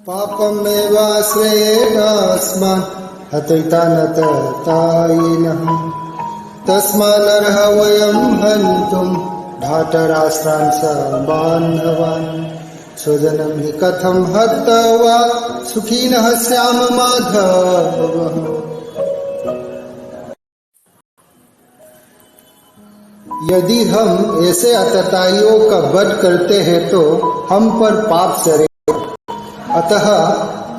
पापमेवाश्रयेणास्मान् हत्विता न ततायिनः तस्मान्नर्ह वयं हन्तुं धातराष्ट्रान् बान्धवान् स्वजनं हि कथं हत्वा सुखिनः स्याम माधव। यदि हम ऐसे अतताइयों का वध करते हैं तो हम पर पाप चढ़ेगा। अतः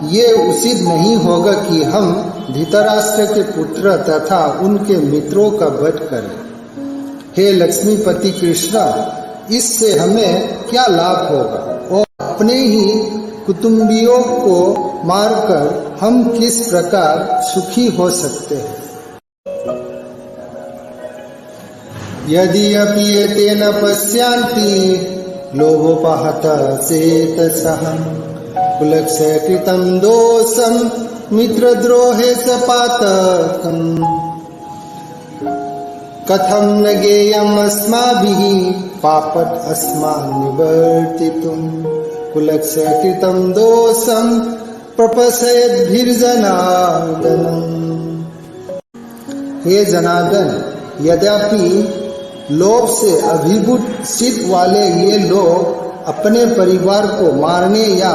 ये उचित नहीं होगा कि हम धृतराष्ट्र के पुत्र तथा उनके मित्रों का वध करें। हे लक्ष्मीपति कृष्ण, इससे हमें क्या लाभ होगा और अपने ही कुटुंबियों को मारकर हम किस प्रकार सुखी हो सकते हैं। यदि अपि एतेन पश्यन्ति लोभोपहत चेतसः कुलक्षय कृतं दोषं मित्रद्रोहे च पातकम् कथं न ज्ञेयम् अस्माभिः पापात् अस्मान् निवर्तितुम् कुलक्षय कृतं दोषं प्रपश्यद्भिर्जनार्दनम्। हे जनार्दन, यद्यपि लोभ से अभिभूत चित्त वाले ये लोग अपने परिवार को मारने या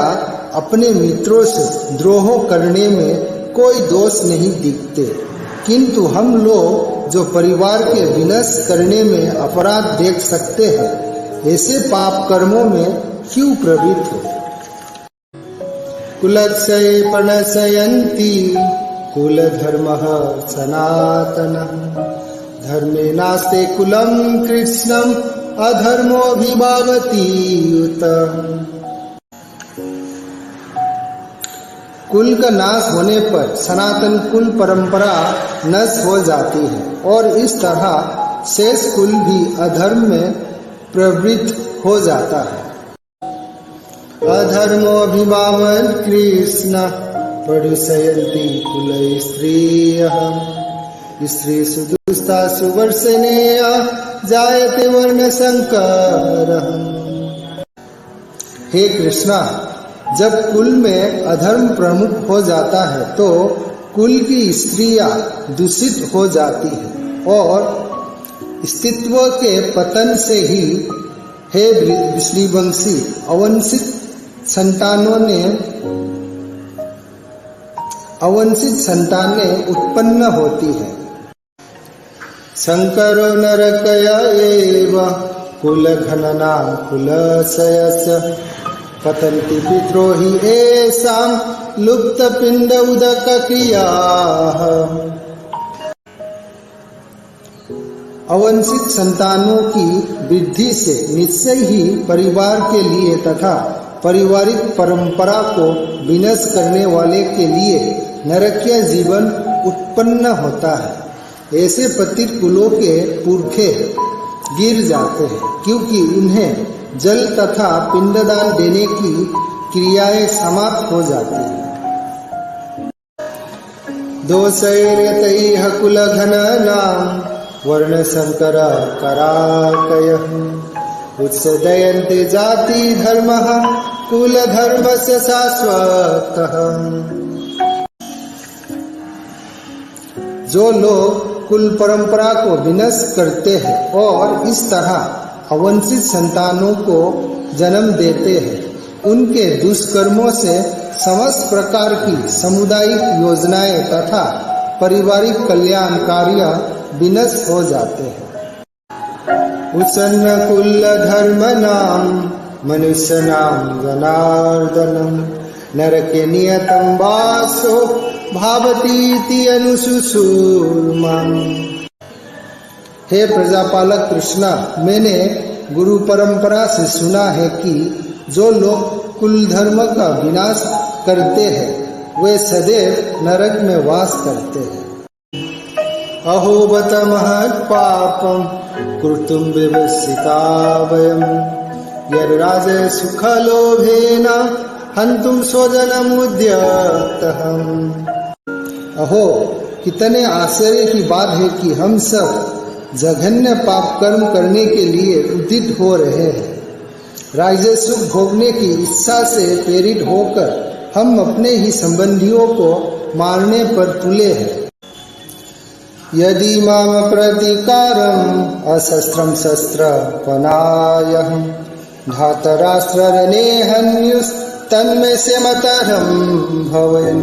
अपने मित्रों से द्रोह करने में कोई दोष नहीं दिखते, किंतु हम लोग जो परिवार के विनाश करने में अपराध देख सकते हैं, ऐसे पाप कर्मों में क्यों प्रवृत्त हो। कुलक्षये प्रणशयन्ति कुलधर्मः सनातनः धर्मे नास्ते कुलं कृष्णम् अधर्मोऽभिभावति युत। कुल का नाश होने पर सनातन कुल परंपरा नष्ट हो जाती है और इस तरह शेष कुल भी अधर्म में प्रवृत्त हो जाता है। अधर्मोऽभिभावन् कृष्ण प्रदूषयन्ति कुल स्त्रियः स्त्री सुदुष्टा सुवर्षणेया जायते वर्ण संकरः। हे कृष्णा, जब कुल में अधर्म प्रमुख हो जाता है तो कुल की स्त्रियां दूषित हो जाती है और अस्तित्व के पतन से ही हे वृषिवंशी अवंशित संतानें उत्पन्न होती है। शंकरो नरकय एव कुलघनना कुलशयस्य पतन्ति पित्रोहि येषां लुप्तपिण्ड उदकक्रियाः। अवंशित संतानों की वृद्धि से निश्चय ही परिवार के लिए तथा पारिवारिक परंपरा को विनाश करने वाले के लिए नरकीय जीवन उत्पन्न होता है। ऐसे पतित कुलों के पुरखे गिर जाते हैं क्योंकि उन्हें जल तथा पिंडदान देने की क्रियाएं समाप्त हो जाती हैं। दोषैर्यतैः कुलघननां वर्णशंकर कराकयः उत्सदयन्ते जाति धर्मः कुलधर्मस्य शाश्वतः। जो लोग कुल परंपरा को विनष्ट करते हैं और इस तरह अवंशित संतानों को जन्म देते हैं, उनके दुष्कर्मों से समस्त प्रकार की सामुदायिक योजनाएं तथा पारिवारिक कल्याण कार्य विनष्ट हो जाते हैं। उत्सन्न कुल धर्म नाम मनुष्य नाम जनार्दनम नरके नियतम वासो भावतीति अनुसुषुर्मम्। हे प्रजापालक कृष्णा, मैंने गुरु परंपरा से सुना है कि जो लोग कुल धर्म का विनाश करते हैं वे सदैव नरक में वास करते हैं। अहो बत महत् पापं कर्तुं विवसिता वयं यद्राजे सुखलोभेन हन्तुं स्वजनमुद्यतः। अहो, कितने आश्चर्य की बात है कि हम सब जघन्य पाप कर्म करने के लिए उद्यत हो रहे हैं। राज्य सुख भोगने की इच्छा से प्रेरित होकर हम अपने ही संबंधियों को मारने पर तुले हैं। यदि माम प्रतिकारम अशस्त्रम शस्त्रपनायहं धातराष्ट्ररणे हन्युस्तन्मे से मतरम भवेन।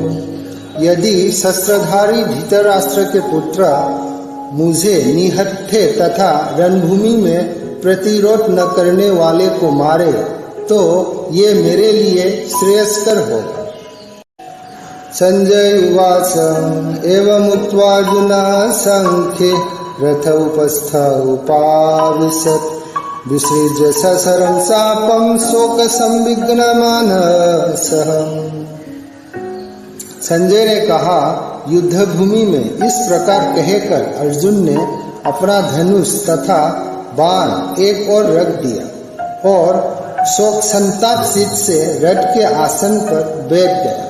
यदि शस्त्रधारी धृतराष्ट्र के पुत्र मुझे निहत्थे तथा रणभूमि में प्रतिरोध न करने वाले को मारे तो ये मेरे लिए श्रेयस्कर होगा। संजय उवाच एवमुक्त्वा अर्जुनः संख्ये रथ उपस्थ उपाविशत् विसृज्य सशरं शापं शोकसंविघ्नमानसः। संजय ने कहा, युद्ध भूमि में इस प्रकार कहकर अर्जुन ने अपना धनुष तथा बाण एक ओर रख दिया और शोक संताप चित्त से रथ के आसन पर बैठ गया।